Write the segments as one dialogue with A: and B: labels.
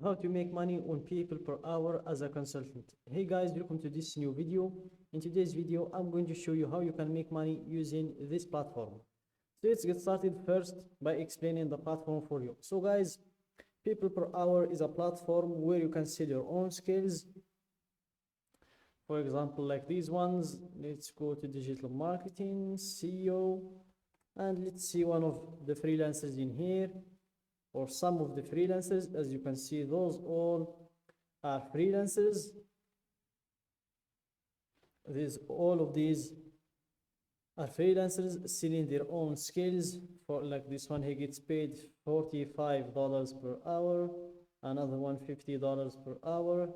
A: how to make money on people per hour as a consultant. Hey guys, welcome to this new video. In today's video, I'm going to show you how you can make money using this platform. So let's get started first by explaining the platform for you. So guys, People per Hour is a platform where you can sell your own skills. For example, like these ones, let's go to digital marketing, SEO, and let's see one of the freelancers in here, or some of the freelancers. As you can see, those all are freelancers. All of these are freelancers selling their own skills. For like this one, he gets paid $45 per hour, another one $50 per hour,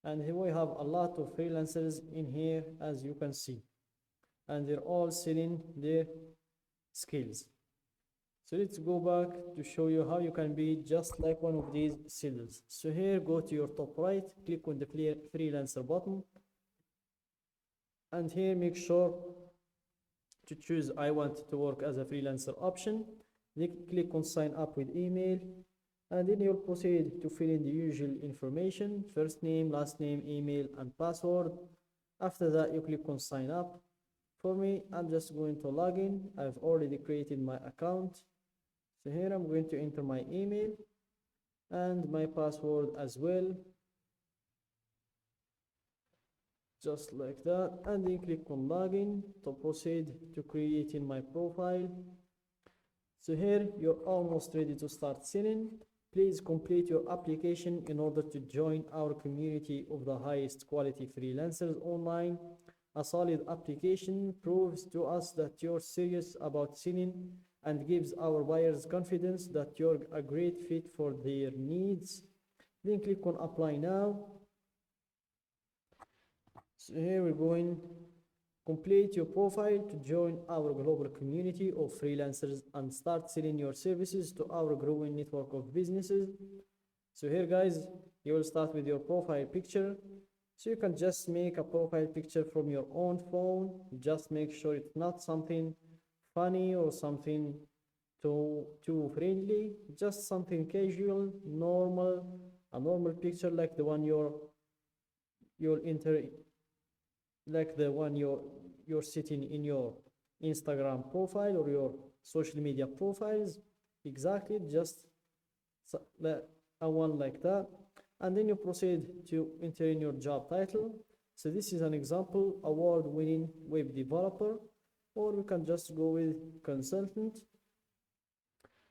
A: and here we have a lot of freelancers in here, as you can see, and they're all selling their skills. So let's go back to show you how you can be just like one of these sellers. So here, go to your top right, click on the freelancer button, and here make sure to choose I want to work as a freelancer option. Then click on sign up with email, and then you'll proceed to fill in the usual information: first name, last name, email, and password. After that, you click on sign up. For me, I'm just going to log in. I've already created my account. So here I'm going to enter my email and my password as well, just like that, and then click on login to proceed to creating my profile. So here you're almost ready to start selling. Please complete your application in order to join our community of the highest quality freelancers online. A solid application proves to us that you're serious about selling and gives our buyers confidence that you're a great fit for their needs. Then click on apply now. So here we're going to complete your profile to join our global community of freelancers and start selling your services to our growing network of businesses. So here guys, you will start with your profile picture. So you can just make a profile picture from your own phone. Just make sure it's not something funny or something too friendly, just something casual, normal, a normal picture like the one you'll enter, like the one you're sitting in your Instagram profile or your social media profiles. Exactly, just a one like that. And then you proceed to enter in your job title. So this is an example: award-winning web developer, or we can just go with consultant.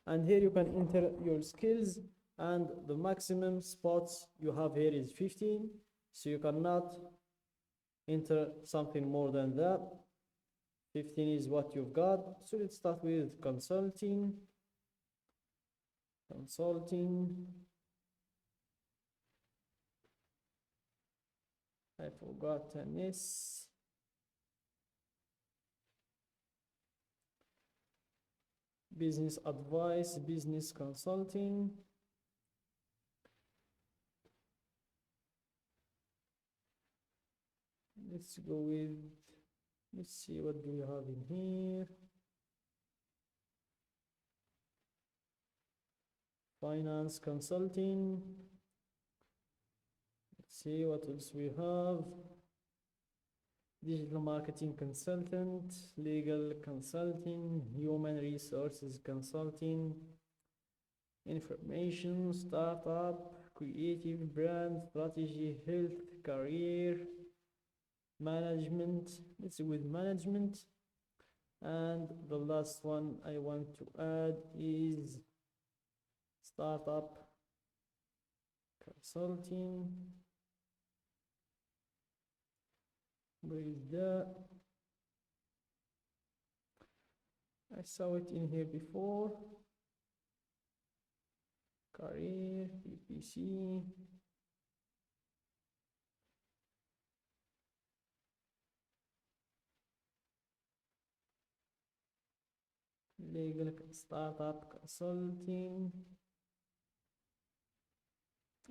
A: And here you can enter your skills, and the maximum spots you have here is 15, so you cannot enter something more than that. 15 is what you've got. So let's start with consulting. I forgot an S. Business advice, business consulting. Let's go with, let's see, what do we have in here? Finance consulting. Let's see what else we have. Digital marketing consultant, legal consulting, human resources consulting, information, startup, creative brand, strategy, health, career, management. Let's go with management. And the last one I want to add is startup consulting. Where is that? I saw it in here before. Career, PPC. Legal startup consulting.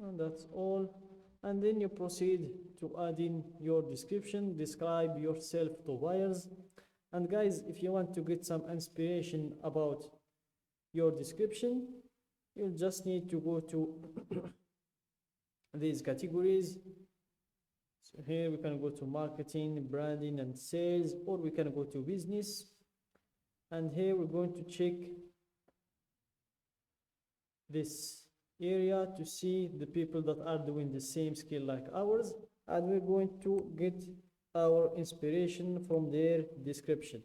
A: And that's all. And then you proceed to add in your description, describe yourself to buyers. And guys, if you want to get some inspiration about your description, you'll just need to go to these categories. So here we can go to marketing, branding and sales, or we can go to business, and here we're going to check this area to see the people that are doing the same skill like ours, and we're going to get our inspiration from their description.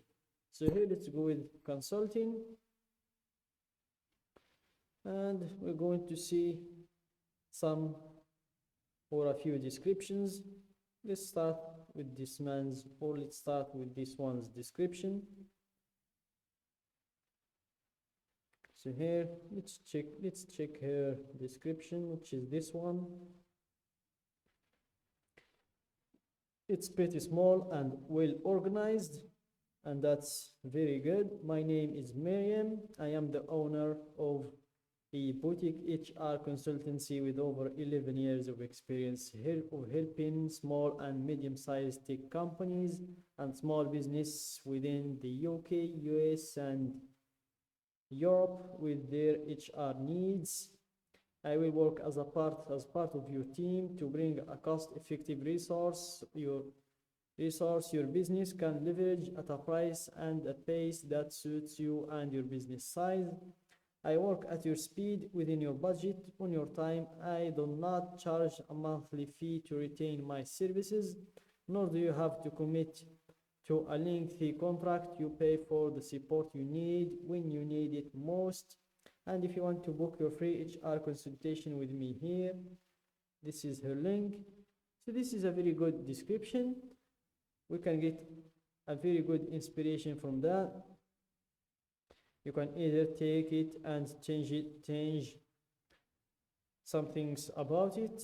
A: So here let's go with consulting, and we're going to see some or a few descriptions. Let's start with this man's, or let's start with this one's description. So here let's check her description, which is this one. It's pretty small and well organized, and that's very good. My name is Miriam. I am the owner of a boutique HR consultancy with over 11 years of experience helping small and medium-sized tech companies and small business within the UK, US, and Europe with their HR needs. I will work as part of your team to bring a cost-effective resource your business can leverage at a price and a pace that suits you and your business size. I work at your speed, within your budget, on your time. I do not charge a monthly fee to retain my services, nor do you have to commit to a lengthy contract. You pay for the support you need when you need it most. And if you want to book your free HR consultation with me, here, this is her link. So this is a very good description. We can get a very good inspiration from that. You can either take it and change some things about it,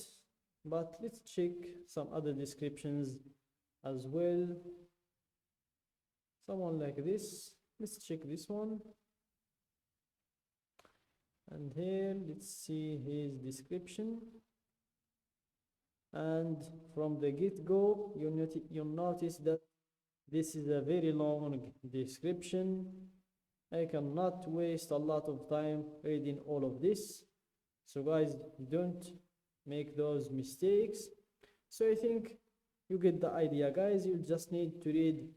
A: but let's check some other descriptions as well. Someone like this, let's check this one. And here, let's see his description. And from the get-go, you'll notice that this is a very long description. I cannot waste a lot of time reading all of this. So guys, don't make those mistakes. So I think you get the idea, guys. You just need to read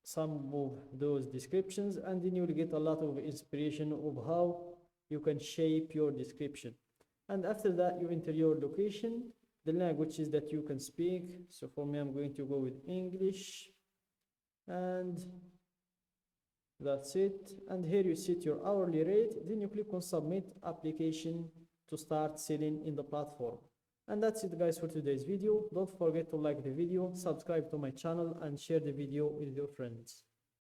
A: some of those descriptions, and then you'll get a lot of inspiration of how you can shape your description. And after that, you enter your location, the languages that you can speak. So for me, I'm going to go with English, and that's it. And here you set your hourly rate, then you click on submit application to start selling in the platform. And that's it, guys, for today's video. Don't forget to like the video, subscribe to my channel, and share the video with your friends.